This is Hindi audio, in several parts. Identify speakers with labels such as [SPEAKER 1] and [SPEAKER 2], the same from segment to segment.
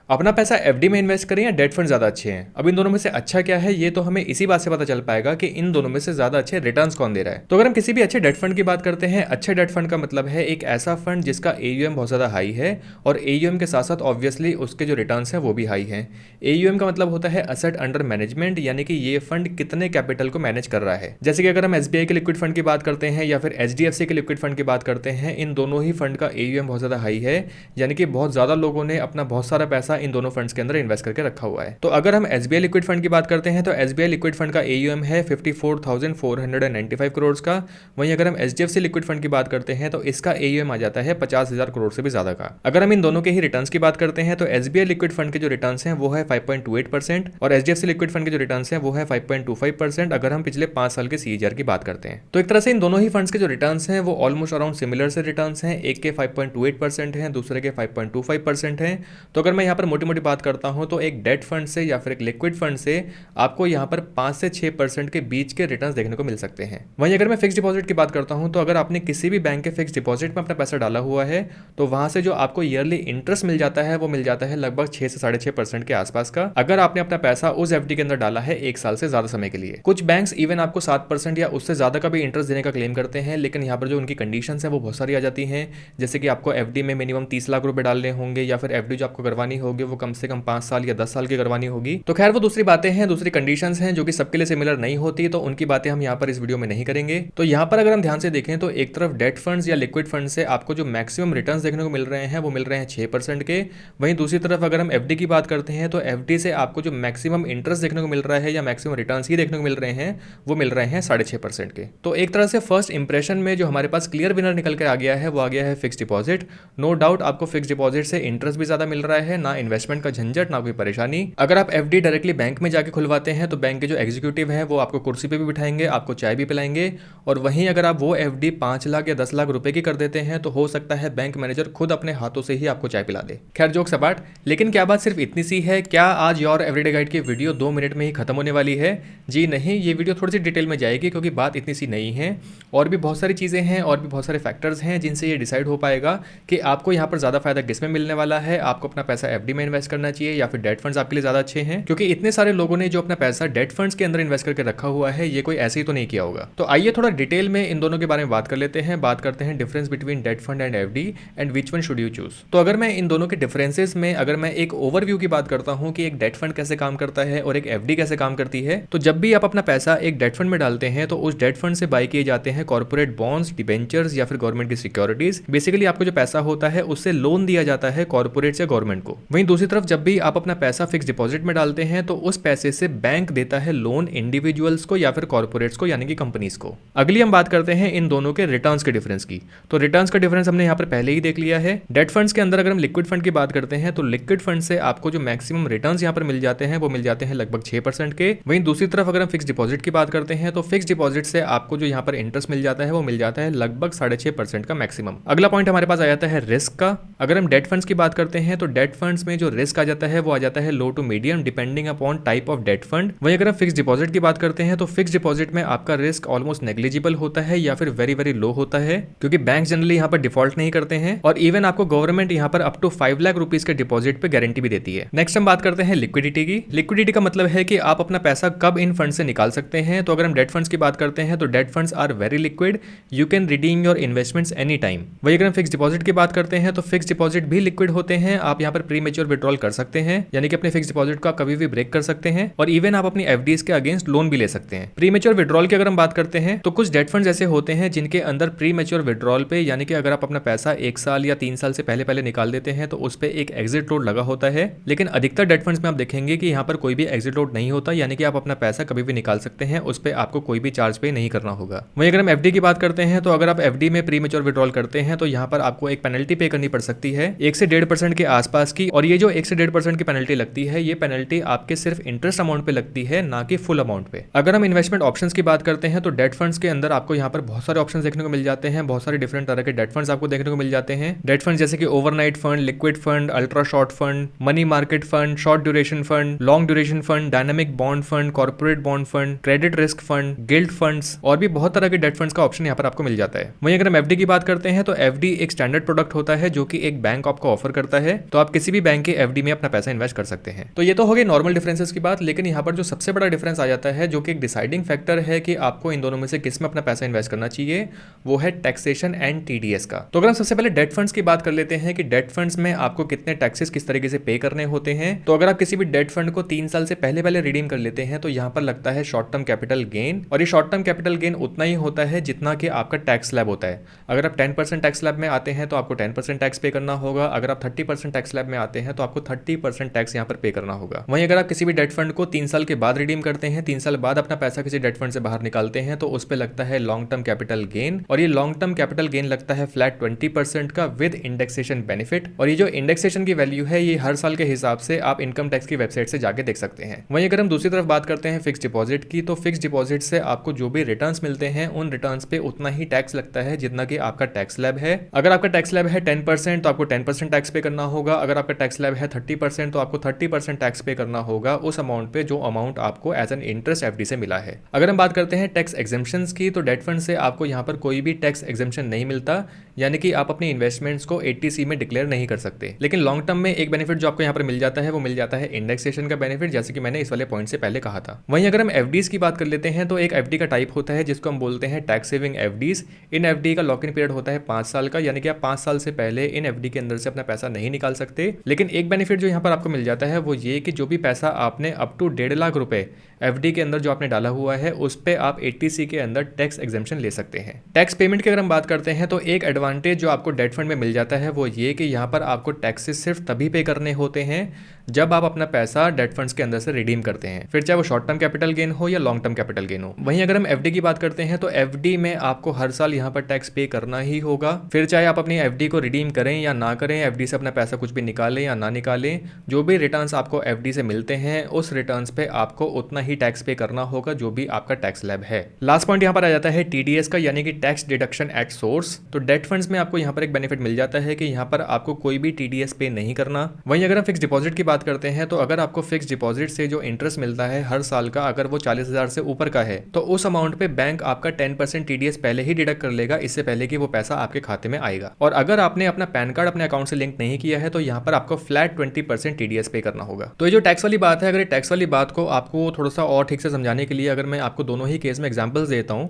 [SPEAKER 1] अपना पैसा एफडी में इन्वेस्ट करें या डेट फंड ज्यादा अच्छे हैं? अब इन दोनों में से अच्छा क्या है ये तो हमें इसी बात से पता चल पाएगा कि इन दोनों में से ज्यादा अच्छे रिटर्न्स कौन दे रहा है। तो अगर हम किसी भी अच्छे डेट फंड की बात करते हैं, अच्छे डेट फंड का मतलब है एक ऐसा फंड जिसका एयूएम बहुत ज्यादा हाई है और एयूएम के साथ साथ ऑब्वियसली उसके जो रिटर्न्स हैं वो भी हाई हैं। एयूएम का मतलब होता है असेट अंडर मैनेजमेंट, यानी कि ये फंड कितने कैपिटल को मैनेज कर रहा है। जैसे कि अगर हम एसबीआई के लिक्विड फंड की बात करते हैं या फिर एचडीएफसी के लिक्विड फंड की बात करते हैं, इन दोनों ही फंड का एयूएम बहुत ज्यादा हाई है, यानी कि बहुत ज्यादा लोगों ने अपना बहुत सारा पैसा इन दोनों फंड्स के अंदर इन्वेस्ट करके रखा हुआ है। तो अगर हम एसबीआई लिक्विड फंड की बात करते हैं तो एसबीआई लिक्विड फंड का एयूएम है 54,495 करोड़ का। वहीं अगर हम एचडीएफसी लिक्विड फंड की बात करते हैं तो इसका एयूएम आ जाता है 50,000 करोड़ से भी ज्यादा का। अगर हम इन दोनों के ही रिटर्न्स की बात करते हैं तो एसबीआई लिक्विड फंड के जो रिटर्न्स हैं वो है 5.28% और एचडीएफसी लिक्विड फंड के जो रिटर्न्स हैं वो है 5.25% अगर हम पिछले 5 साल के सीएजीआर की बात करते हैं। तो एक तरह से इन दोनों ही फंड्स के जो रिटर्न्स हैं वो ऑलमोस्ट अराउंड सिमिलर से रिटर्न्स हैं। एक के 5.28% हैं, दूसरे के 5.25% हैं। तो अगर मैं यहाँ पर मोटी मोटी बात करता हूँ तो एक डेट फंड से या फिर एक लिक्विड फंड से आपको यहाँ पर 5 से 6% के बीच के रिटर्न्स देखने को मिल सकते हैं। वहीं अगर मैं फिक्स डिपॉजिट की बात करता हूँ तो अगर आपने किसी भी बैंक के फिक्स डिपॉजिट में अपना पैसा डाला हुआ है तो वहां से जो आपको ईयरली इंटरेस्ट मिल जाता है वो मिल जाता है लगभग 6 से 6.5% के आसपास का, अगर आपने अपना पैसा उस एफडी के अंदर डाला है 1 साल से ज्यादा समय के लिए। कुछ बैंक्स इवन आपको 7% या उससे ज्यादा का भी इंटरेस्ट देने का क्लेम करते हैं, लेकिन यहाँ पर जो उनकी कंडीशन है वो बहुत सारी आ जाती हैं। जैसे कि आपको एफडी में मिनिमम 30 लाख रुपए डालने होंगे या फिर एफडी जो आपको करवानी होगी वो कम से कम 5 साल या 10 साल की करवानी होगी। तो खैर वो दूसरी बातें हैं, दूसरी कंडीशंस हैं जो कि सबके लिए सिमिलर नहीं होती, तो उनकी बातें हम यहाँ पर इस वीडियो में नहीं करेंगे। तो यहाँ पर अगर हम ध्यान से देखें तो एक तरफ डेट फंड्स या लिक्विड फंड से आपको जो मैक्सिमम रिटर्न्स देखने को मिल रहे हैं वो मिल रहे हैं 6% के। वहीं दूसरी तरफ अगर हम एफडी की बात करते हैं तो एफडी से आपको जो मैक्सिमम इंटरेस्ट देखने को मिल रहा है या मैक्सिमम रिटर्न्स ही देखने को मिल रहे हैं वो मिल रहे हैं 6.5% के। तो एक तरह से फर्स्ट इंप्रेशन में जो हमारे पास क्लियर विनर निकल कर आ गया है वो आ गया है फिक्स डिपॉजिट। नो डाउट आपको फिक्स डिपॉजिट से इंटरेस्ट भी ज्यादा मिल रहा है, ना इन्वेस्टमेंट का झंझट, ना कोई परेशानी। अगर आप एफडी डायरेक्टली बैंक में जाके खुलवाते हैं तो बैंक के जो एग्जीक्यूटिव है वो आपको कुर्सी पे भी बिठाएंगे, आपको चाय भी पिलाएंगे। और वहीं अगर आप वो एफडी 5 लाख या 10 लाख रुपए की कर देते हैं तो हो सकता है बैंक मैनेजर खुद अपने हाथों से ही आपको चाय पिला दे। खैर जोक सपाट, लेकिन क्या बात सिर्फ इतनी सी है? क्या आज योर एवरीडे गाइड की वीडियो 2 मिनट में ही खत्म होने वाली है? जी नहीं, ये वीडियो थोड़ी सी डिटेल में जाएगी क्योंकि बात इतनी सी नहीं है। और भी बहुत सारी चीज़ें हैं और भी बहुत सारे फैक्टर्स हैं जिनसे ये डिसाइड हो पाएगा कि आपको यहाँ पर ज़्यादा फायदा किस में मिलने वाला है। आपको अपना पैसा एफडी में इन्वेस्ट करना चाहिए या फिर डेट फंड्स आपके लिए ज़्यादा अच्छे हैं, क्योंकि इतने सारे लोगों ने जो अपना पैसा डेट फंड्स के अंदर इन्वेस्ट करके रखा हुआ है ये कोई ऐसे ही तो नहीं किया होगा। तो आइए थोड़ा डिटेल में इन दोनों के बारे में बात कर लेते हैं, बात करते हैं difference between debt fund and FD and which one should you choose. तो अगर मैं इन दोनों के डिफरेंसेस में अगर मैं एक ओवरव्यू की बात करता हूं कि एक डेट फंड कैसे काम करता है और एक एफडी कैसे काम करती है, तो जब भी आप अपना पैसा एक डेट फंड में डालते हैं तो उस डेट फंड से बाय किए जाते हैं कॉर्पोरेट बॉन्ड्स, डिबेंचर्स या फिर गवर्नमेंट की सिक्योरिटीज। बेसिकली आपको जो पैसा होता है उससे लोन दिया जाता है कॉर्पोरेट या गवर्नमेंट को। वहीं दूसरी तरफ जब भी आप अपना पैसा फिक्स डिपॉजिट में डालते हैं तो उस पैसे से बैंक देता है लोन इंडिविजुअल्स को या फिर कॉर्पोरेट्स को, यानी कि कंपनीज को। अगली हम बात करते हैं इन दोनों के रिटर्न्स के डिफरेंस की। तो रिटर्न्स का डिफरेंस हमने यहाँ पर पहले ही देख लिया है। डेट फंड्स के अंदर अगर हम लिक्विड फंड की बात करते हैं तो लिक्विड फंड से आपको जो मैक्सिमम रिटर्न्स यहाँ पर मिल जाते हैं वो मिल जाते हैं लगभग 6% के। वहीं दूसरी तरफ अगर हम फिक्स डिपॉजिट की बात करते हैं तो फिक्स डिपॉजिट से आपको जो यहाँ पर इंटरेस्ट मिल जाता है वो मिल जाता है लगभग 6.5% का मैक्सिमम। अगला पॉइंट हमारे पास आ जाता है रिस्क का। अगर हम डेट फंड्स की बात करते हैं तो डेट फंड्स में जो रिस्क आ जाता है वो आ जाता है low to medium depending upon type of debt fund. वहीं अगर हम फिक्स डिपॉजिट की बात करते हैं तो फिक्स डिपॉजिट में आपका रिस्क ऑलमोस्ट नेग्लिजिबल होता है या फिर वेरी वेरी लो होता है, क्योंकि बैंक जनरली यहाँ पर डिफॉल्ट नहीं करते हैं और इवन आपको गवर्नमेंट यहाँ पर अप टू 5 लाख रुपीज के डिपॉजिट पे गारंटी भी देती है। नेक्स्ट हम बात करते हैं लिक्विडिटी की। लिक्विडिटी का मतलब है कि आप अपना पैसा कब इन फंड से निकाल सकते हैं। तो अगर हम डेट फंड्स की बात करते हैं तो debt funds are very liquid, you can redeem your investments any time. वही अगर हम फिक्स डिपॉजिट की बात करते हैं तो फिक्स डिपॉजिट भी लिक्विड होते हैं, आप यहाँ पर प्री मेच्योर विड्रॉल कर सकते हैं, यानी कि अपने फिक्स डिपॉजिट का कभी भी ब्रेक कर सकते हैं और इवन आप अपनी एफडीज के अगेंस्ट लोन भी ले सकते हैं। प्री मेच्योर विड्रॉल की अगर हम बात करते हैं तो कुछ डेट फंड्स ऐसे होते हैं जिनके अंदर प्री मेच्योर विड्रॉल पे, यानी कि अगर आप अपना पैसा 1 साल या 3 साल से पहले पहले निकाल देते हैं तो उस पर एक एग्जिट लोड लगा होता है। लेकिन अधिकतर डेट फंड्स में आप देखेंगे कि यहाँ पर कोई भी एग्जिट लोड नहीं होता, यानी कि आप अपना पैसा कभी भी निकाल सकते हैं, उस पर आपको कोई भी चार्ज पे नहीं करना होगा। वहीं अगर हम एफडी की बात करते हैं तो अगर आप एफडी में प्री मेच्योर विड्रॉल करते हैं तो यहाँ पर आपको एक पेनल्टी पे करनी पड़ सकती है 1 से 1.5% के आसपास की, और ये जो 1 से 1.5% की पेनल्टी लगती है ये पेनल्टी आपके सिर्फ इंटरेस्ट अमाउंट पे लगती है, ना कि फुल अमाउंट पे। अगर हम इन्वेस्टमेंट ऑप्शंस की बात करते हैं तो डेट फंड्स के अंदर आपको यहाँ पर बहुत सारे ऑप्शंस देखने को मिल जाते हैं, बहुत सारे डिफरेंट तरह के डेट फंड्स आपको देखने को मिल जाते हैं। डेट फंड जैसे कि overnight fund, liquid fund, ultra short fund, money market fund, short duration fund, long duration fund, dynamic bond fund, corporate bond fund, credit risk fund, guild funds और भी बहुत तरह के डेट फंड्स का ऑप्शन यहाँ पर आपको मिल जाता है। वहीं अगर हम एफडी की बात करते हैं तो एफडी एक स्टैंडर्ड प्रोडक्ट होता है जो कि एक बैंक आपको ऑफर करता है। तो आप किसी भी बैंक बैंक के एफडी में अपना पैसा इन्वेस्ट कर सकते हैं। तो ये तो हो गई नॉर्मल डिफरेंसेस की बात, लेकिन यहाँ पर जो सबसे बड़ा डिफरेंस आ जाता है, जो कि एक डिसाइडिंग फैक्टर है कि आपको इन दोनों में से किस में अपना पैसा इन्वेस्ट करना चाहिए, वो है टैक्सेशन एंड टीडीएस का। तो अगर हम सबसे पहले डेट फंड्स की बात कर लेते हैं कि डेट फंड्स में आपको कितने टैक्सेस किस तरीके से पे करने होते हैं। तो अगर आप किसी भी डेट फंड को 3 साल से पहले पहले रिडीम कर लेते हैं तो यहाँ पर लगता है शॉर्ट टर्म कैपिटल गेन, और ये शॉर्ट टर्म कैपिटल गेन उतना ही होता है जितना कि आपका टैक्स स्लैब होता है। अगर आप 10% टैक्स स्लैब में आते हैं तो आपको 10% टैक्स पे करना होगा। अगर आप 30% टैक्स स्लैब में आते हैं तो आपको 30% टैक्स यहाँ पर पे करना होगा। वहीं अगर आप किसी भी डेट फंड को 3 साल के बाद रिडीम करते हैं, 3 साल बाद अपना पैसा किसी डेट फंड से बाहर निकालते हैं, तो उस पर लगता है लॉन्ग टर्म कैपिटल गेन, और ये लॉन्ग टर्म कैपिटल गेन लगता है फ्लैट 20% का विद इंडेक्सेशन बेनिफिट। और ये जो इंडेक्सेशन की वैल्यू है ये हर साल के हिसाब से आप इनकम टैक्स की वेबसाइट से जाके देख सकते हैं। वहीं अगर हम दूसरी तरफ बात करते हैं फिक्स डिपॉजिट की, तो फिक्स डिपॉजिट से आपको जो भी रिटर्न्स मिलते हैं उन रिटर्न्स पे उतना ही टैक्स लगता है जितना कि आपका टैक्स स्लैब है। अगर आपका टैक्स स्लैब है 10% तो आपको 10% टैक्स पे करना होगा। अगर आपका टैक्स स्लैब है 30% तो आपको 30% टैक्स पे करना होगा उस अमाउंट पे जो अमाउंट आपको एज एन इंटरेस्ट एफडी से मिला है। अगर हम बात करते हैं टैक्स एग्जेम्पशंस की, तो डेट फंड से आपको यहाँ पर कोई भी टैक्स एग्जेम्पशन नहीं मिलता, यानी कि आप अपनी इन्वेस्टमेंट्स को 80C में डिक्लेयर नहीं कर सकते। लेकिन लॉन्ग टर्म में एक बेनिफिट जो आपको यहाँ पर मिल जाता है वो मिल जाता है इंडेक्सेशन का बेनिफिट, जैसे कि मैंने इस वाले पॉइंट से पहले कहा था। वहीं अगर हम एफडीज की बात कर लेते हैं तो एक एफडी का टाइप होता है जिसको हम बोलते हैं टैक्स सेविंग एफडीज। इन एफडी का लॉक इन पीरियड होता है 5 साल का, यानी कि आप 5 साल से पहले इन एफडी के अंदर से अपना पैसा नहीं निकाल सकते। लेकिन एक बेनिफिट जो यहाँ पर आपको मिल जाता है वो ये कि जो भी पैसा आपने अप टू 1.5 लाख रुपए एफडी के अंदर जो आपने डाला हुआ है उस पे आप 80C के अंदर टैक्स एग्जेम्पशन ले सकते हैं। टैक्स पेमेंट की अगर हम बात करते हैं तो एक एडवांटेज जो आपको डेट फंड में मिल जाता है वो ये कि यहाँ पर आपको टैक्सेस सिर्फ तभी पे करने होते हैं जब आप अपना पैसा डेट फंड्स के अंदर से रिडीम करते हैं, फिर चाहे वो शॉर्ट टर्म कैपिटल गेन हो या लॉन्ग टर्म कैपिटल गेन हो। वहीं अगर हम एफडी की बात करते हैं तो एफडी में आपको हर साल यहाँ पर टैक्स पे करना ही होगा, फिर चाहे आप अपनी एफडी को रिडीम करें या ना करें, एफडी से अपना पैसा कुछ भी निकालें या ना निकालें, जो भी रिटर्न्स आपको एफडी से मिलते हैं उस रिटर्न्स पे आपको उतना ही टैक्स पे करना होगा जो भी आपका टैक्स स्लैब है। लास्ट पॉइंट यहाँ पर आ जाता है टीडीएस का, यानी कि टैक्स डिडक्शन एट सोर्स। तो डेट फंड्स में आपको यहाँ पर एक बेनिफिट मिल जाता है कि यहाँ पर आपको कोई भी टीडीएस पे नहीं करना। वहीं अगर हम फिक्स डिपॉजिट की बात करते हैं तो अगर आपको फिक्स डिपॉजिट से जो इंटरेस्ट मिलता है हर साल का, अगर वो 40,000 से ऊपर का है तो उस अमाउंट पे बैंक आपका 10% टीडीएस पहले ही डिडक्ट कर लेगा, इससे पहले कि वो पैसा आपके खाते में आएगा। और अगर आपने अपना पैन कार्ड अपने अकाउंट से लिंक नहीं किया है तो यहाँ पर आपको फ्लैट 20% टीडीएस पे करना होगा। तो ये जो टैक्स वाली बात है, अगर टैक्स वाली बात को आपको थोड़ा सा और ठीक से समझाने के लिए अगर मैं आपको दोनों ही केस में एग्जांपल्स देता हूँ,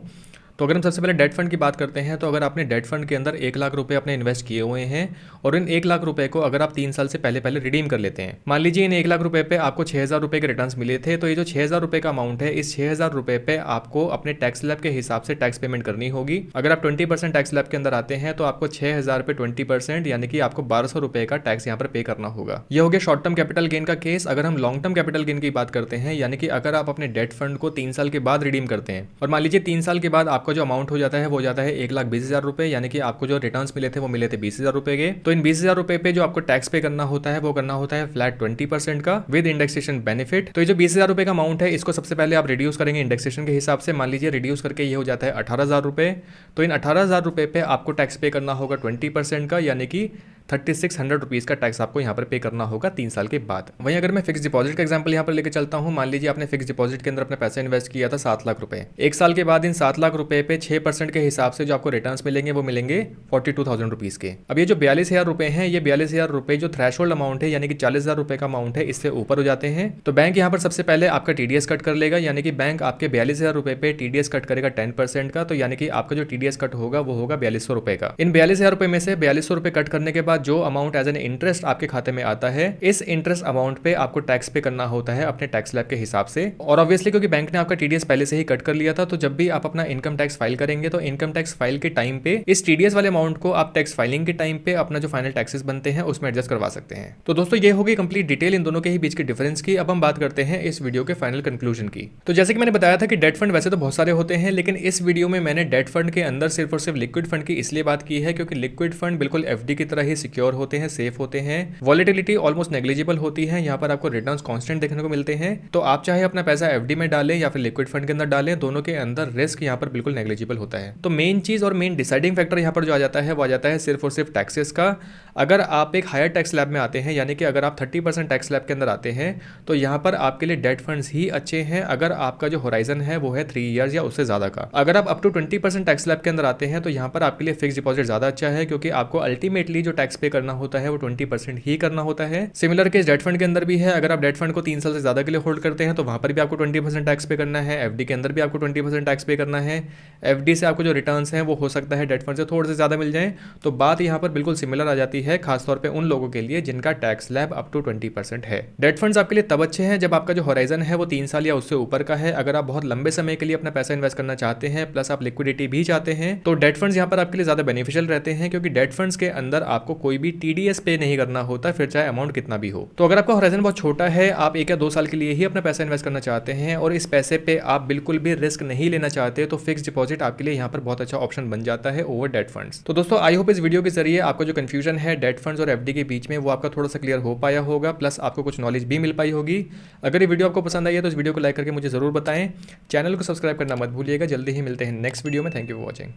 [SPEAKER 1] तो अगर हम सबसे पहले डेट फंड की बात करते हैं तो अगर आपने डेट फंड के अंदर 1 लाख रुपए अपने इन्वेस्ट किए हुए हैं और इन 1 लाख रुपए को अगर आप 3 साल से पहले पहले रिडीम कर लेते हैं, मान लीजिए इन 1 लाख रुपए पे आपको 6,000 रुपए के रिटर्न्स मिले थे, तो ये जो 6,000 रुपए का अमाउंट है, इस 6,000 रुपए पे आपको अपने टैक्स स्लैब के हिसाब से टैक्स पेमेंट करनी होगी। अगर आप 20% टैक्स स्लैब के अंदर आते हैं तो आपको 6,000 पे 20% यानी कि आपको 1,200 रुपए का टैक्स यहाँ पर पे करना होगा। यह हो गया शॉर्ट टर्म कैपिटल गेन का केस। अगर हम लॉन्ग टर्म कैपिटल गेन की बात करते हैं, यानी कि अगर आप अपने डेट फंड को 3 साल के बाद रिडीम करते हैं और मान लीजिए 3 साल के बाद आपका जो अमाउंट हो जाता है वो हो जाता है 1,20,000 रुपए, यानी कि आपको जो रिटर्न्स मिले थे वो मिले थे 20,000 रुपए के, तो इन 20,000 रुपए पे जो आपको टैक्स पे करना होता है वो करना होता है फ्लैट 20% का विद इंडेक्सेशन बेनिफिट। तो ये जो 20,000 रुपए का अमाउंट है इसको सबसे पहले आप रिड्यूस करेंगे इंडेक्सेशन के हिसाब से, मान लीजिए रिड्यूस करके ये हो जाता है 18,000 रुपए। तो इन 18,000 रुपए पे आपको टैक्स पे करना होगा 20% का, यानी कि 3,600 रुपीज़ का टैक्स आपको यहाँ पर पे करना होगा 3 साल के बाद। वहीं अगर मैं फिक्स डिपॉजिट का एग्जांपल यहाँ पर लेकर चलता हूँ, मान लीजिए आपने फिक्स डिपॉजिट के अंदर अपना पैसा इन्वेस्ट किया था 7 लाख रुपए। 1 साल के बाद इन 7 लाख रुपए पे 6% के हिसाब से जो आपको रिटर्न्स मिलेंगे वो मिलेंगे 42,000 रुपीज़ के। अब ये जो 42,000 रुपए हैं, ये 42,000 रुपए जो थ्रेशोल्ड अमाउंट है, यानी कि 40,000 रुपए का अमाउंट है, इससे ऊपर हो जाते हैं तो बैंक यहाँ पर सबसे पहले आपका टीडीएस कट कर लेगा, यानी कि बैंक आपके 42,000 रुपए पे टीडीएस कट करेगा 10% का। तो यानी कि आपका जो टीडीएस कट होगा वो होगा 4,200 रुपए का। इन 42,000 रुपए में से 4,200 रुपए कट करने के बाद जो अमाउंट एज इंटरेस्ट आपके खाते में आता है, इस इंटरेस्ट अमाउंट पे आपको टैक्स पे करना होता है अपने टैक्स स्लैब के हिसाब से। और ऑब्वियसली क्योंकि बैंक ने आपका टीडीएस पहले से ही कट कर लिया था, तो जब भी आप अपना इनकम टैक्स फाइल करेंगे तो इनकम टैक्स फाइल के टाइम पे इस टीडीएस वाले अमाउंट को आप टैक्स फाइलिंग के टाइम पे अपना जो फाइनल टैक्सेस बनते हैं उसमें एडजस्ट करवा सकते हैं। तो दोस्तों ये होगी कंप्लीट डिटेल इन दोनों के ही बीच के डिफरेंस की। अब हम बात करते हैं इस वीडियो के फाइनल कंक्लूजन की। तो जैसे कि मैंने बताया था कि डेट फंड वैसे तो बहुत सारे होते हैं, लेकिन इस वीडियो में मैंने डेट फंड के अंदर सिर्फ और सिर्फ लिक्विड फंड की इसलिए बात की है क्योंकि लिक्विड फंड बिल्कुल एफडी की तरह ही सिक्योर होते हैं, सेफ होते हैं, वॉलेटिलिटी ऑलमोस्ट नेग्लिजिबल होती है, यहाँ पर आपको रिटर्न्स कांस्टेंट देखने को मिलते हैं। तो आप चाहे अपना पैसा एफडी में डालें या फिर लिक्विड फंड के अंदर डालें, दोनों के अंदर रिस्क यहाँ पर बिल्कुल नेग्लिजिबल होता है। तो मेन चीज और मेन डिसाइडिंग फैक्टर यहाँ पर जो आ जाता है वो आ जाता है सिर्फ और सिर्फ टैक्सेस का। अगर आप एक हायर टैक्स स्लैब में आते हैं, यानी कि अगर आप 30% टैक्स स्लैब के अंदर आते हैं, तो यहाँ पर आपके लिए डेट फंड्स ही अच्छे हैं अगर आपका जो होराइजन है वो है 3 ईयर्स या उससे ज्यादा का। अगर आप अप टू 20% टैक्स स्लैब के अंदर आते हैं तो यहाँ पर आपके लिए फिक्स डिपॉजिट ज्यादा अच्छा है, क्योंकि आपको अल्टीमेटली जो टैक्स टैक्स पे करना होता है वो 20% ही करना होता है। सिमिलर केस डेट फंड के अंदर भी है। अगर आप डेट फंड को 3 साल से ज्यादा के लिए होल्ड करते हैं तो वहां पर भी आपको 20% टैक्स पे करना है। एफडी के अंदर भी आपको 20% टैक्स पे करना है। एफडी से आपको जो रिटर्न्स हैं वो हो सकता है डेट फंड से थोड़े से ज्यादा मिल जाए। तो बात यहाँ पर बिल्कुल सिमिलर आ जाती है, खासतौर पर उन लोगों के लिए जिनका टैक्स स्लैब अप टू 20% है। डेट फंड्स आपके लिए तब अच्छे हैं जब आपका जो होराइजन है वो 3 साल या उससे ऊपर का है। अगर आप बहुत लंबे समय के लिए अपना पैसा इन्वेस्ट करना चाहते हैं प्लस आप लिक्विडिटी भी चाहते हैं तो डेट फंड्स यहाँ पर आपके लिए ज्यादा बेनिफिशियल रहते हैं, क्योंकि डेट फंड्स के अंदर आपको कोई भी टीडीएस पे नहीं करना होता, फिर चाहे अमाउंट कितना भी हो। तो अगर आपका होराइजन बहुत छोटा है, आप 1 या 2 साल के लिए ही अपना पैसा इन्वेस्ट करना चाहते हैं और इस पैसे पे आप बिल्कुल भी रिस्क नहीं लेना चाहते, तो फिक्स डिपॉजिट आपके लिए यहाँ पर बहुत अच्छा ऑप्शन बन जाता है ओवर डेट फंड्स। तो दोस्तों आई होप इस वीडियो के जरिए आपका जो कंफ्यूजन है डेट फंड्स और एफडी के बीच में वो आपका थोड़ा सा क्लियर हो पाया होगा, प्लस आपको कुछ नॉलेज भी मिल पाई होगी। अगर ये वीडियो आपको पसंद आई है तो इस वीडियो को लाइक करके मुझे जरूर बताएं। चैनल को सब्सक्राइब करना मत भूलिएगा। जल्दी ही मिलते हैं नेक्स्ट वीडियो में। Thank you for watching.